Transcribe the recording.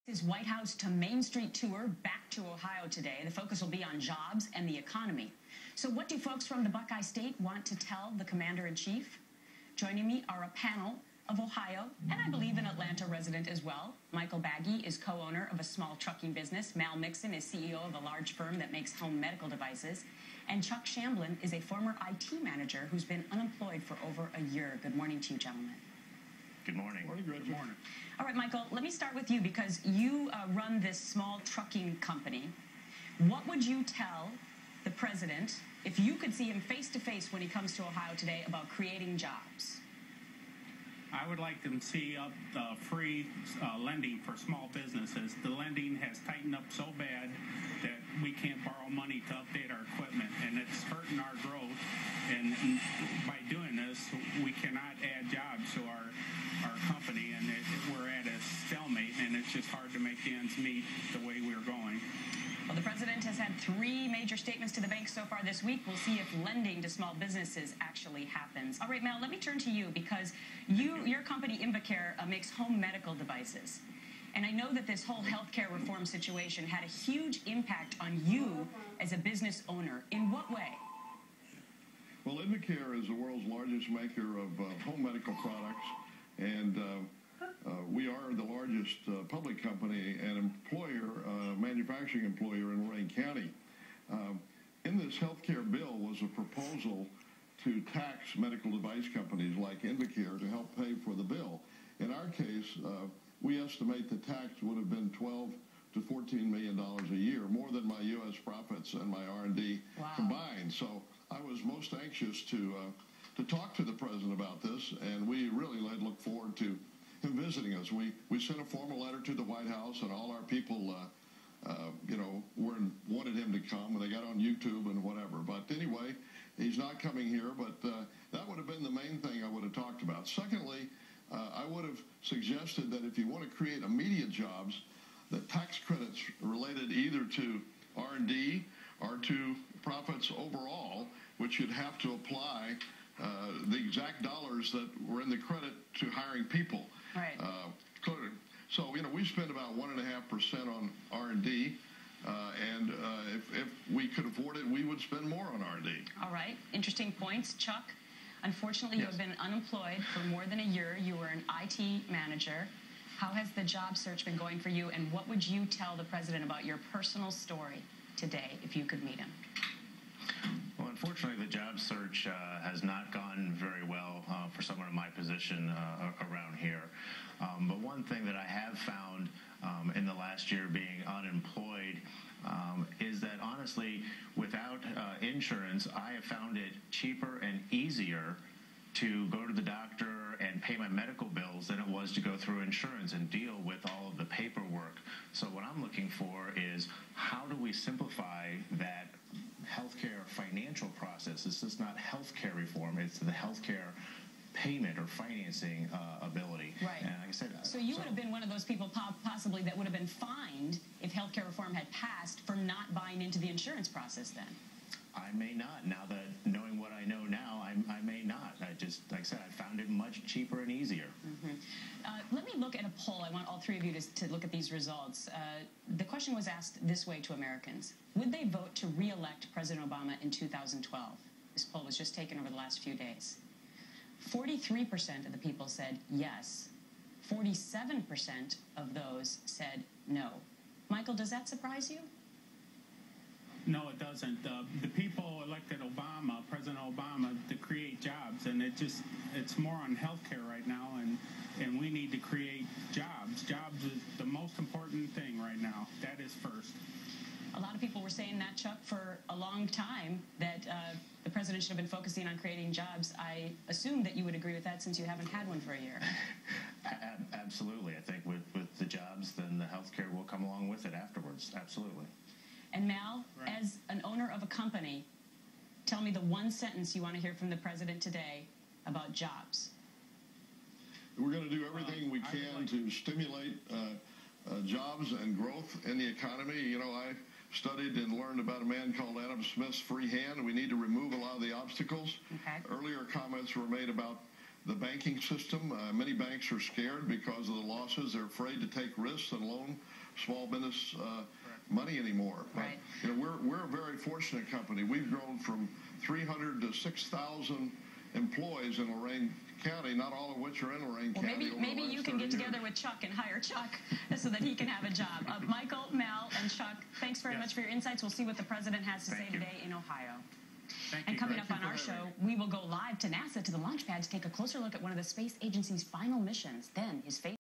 His White House to Main Street tour back to Ohio today. The focus will be on jobs and the economy. So what do folks from the Buckeye State want to tell the Commander-in-Chief? Joining me are a panel of Ohio, and I believe an Atlanta resident as well. Michael Baggy is co-owner of a small trucking business. Mal Mixon is CEO of a large firm that makes home medical devices. And Chuck Shamblin is a former IT manager who's been unemployed for over a year. Good morning to you, gentlemen. Good morning. Good morning. All right, Michael, let me start with you because you run this small trucking company. What would you tell the president if you could see him face to face when he comes to Ohio today about creating jobs? I would like to see up free lending for small businesses. The lending has tightened up so bad that we can't borrow money to update our equipment, and it's hurting our growth. And by doing this, we cannot add jobs to our company, and we're at a stalemate, and it's just hard to make the ends meet the way we're going. Well, the president has had 3 major statements to the bank so far this week. We'll see if lending to small businesses actually happens. All right, Mel, let me turn to you because your company, Invacare, makes home medical devices. And I know that this whole healthcare reform situation had a huge impact on you as a business owner. In what way? Well, Invacare is the world's largest maker of home medical products, and we are the largest public company and employer, manufacturing employer in Lorraine County. In this healthcare bill was a proposal to tax medical device companies like Invacare to help pay for the bill. In our case, we estimate the tax would have been $12 to $14 million a year, more than my U.S. profits and my R&D combined. So I was most anxious to talk to the president about this, and we really look forward to him visiting us. We sent a formal letter to the White House, and all our people, wanted him to come, and they got on YouTube and whatever. But anyway, he's not coming here, but that would have been the main thing I would have talked about. Secondly, I would have suggested that if you want to create immediate jobs, that tax credits related either to R&D or to profits overall, which you'd have to apply the exact dollars that were in the credit to hiring people. Right. So, we spend about 1.5% on R&D, and if we could afford it, we would spend more on R&D. All right. Interesting points. Chuck, unfortunately, you have been unemployed for more than a year. You were an IT manager. How has the job search been going for you, and what would you tell the president about your personal story today if you could meet him? Well, unfortunately, the job search has not gone very well for someone in my position around here. But one thing that I have found in the last year being unemployed is that, honestly, without insurance, I have found it cheaper and easier to go to the doctor and pay my medical bills than it was to go through insurance and deal with all of the paperwork. So what I'm looking for is, how do we simplify that healthcare financial process? It's just not healthcare reform, it's the healthcare payment or financing ability. Right. And like I said, so you would have been one of those people possibly that would have been fined if healthcare reform had passed for not buying into the insurance process then? I may not. Now that knowing what I know now, I may not. I just, like I said, I found it much cheaper and easier. Let me look at a poll. I want all 3 of you to look at these results. The question was asked this way to Americans. Would they vote to re-elect President Obama in 2012? This poll was just taken over the last few days. 43% of the people said yes. 47% of those said no. Michael, does that surprise you? No, it doesn't. The people elected Obama, President Obama, to create jobs, and it's more on healthcare right now, and we need to create jobs. Jobs is the most important thing right now. That is first. A lot of people were saying that, Chuck, for a long time, that the president should have been focusing on creating jobs. I assume that you would agree with that since you haven't had one for a year. Absolutely. I think with the jobs, then the healthcare will come along with it afterwards. Absolutely. And Mal, as an owner of a company, tell me the one sentence you want to hear from the president today about jobs. We're going to do everything we can to stimulate jobs and growth in the economy. I studied and learned about a man called Adam Smith's free hand. We need to remove a lot of the obstacles. Okay. Earlier comments were made about the banking system. Many banks are scared because of the losses. They're afraid to take risks and loan small business money anymore. But, right. We're a very fortunate company. We've grown from 300 to 6,000 employees in Lorain County, not all of which are in Lorain County. Maybe you can get together with Chuck and hire Chuck so that he can have a job. Michael, Mel, and Chuck, thanks very much for your insights. We'll see what the president has to say today in Ohio. And coming up on our show, we will go live to NASA to the launch pad to take a closer look at one of the space agency's final missions. Then his face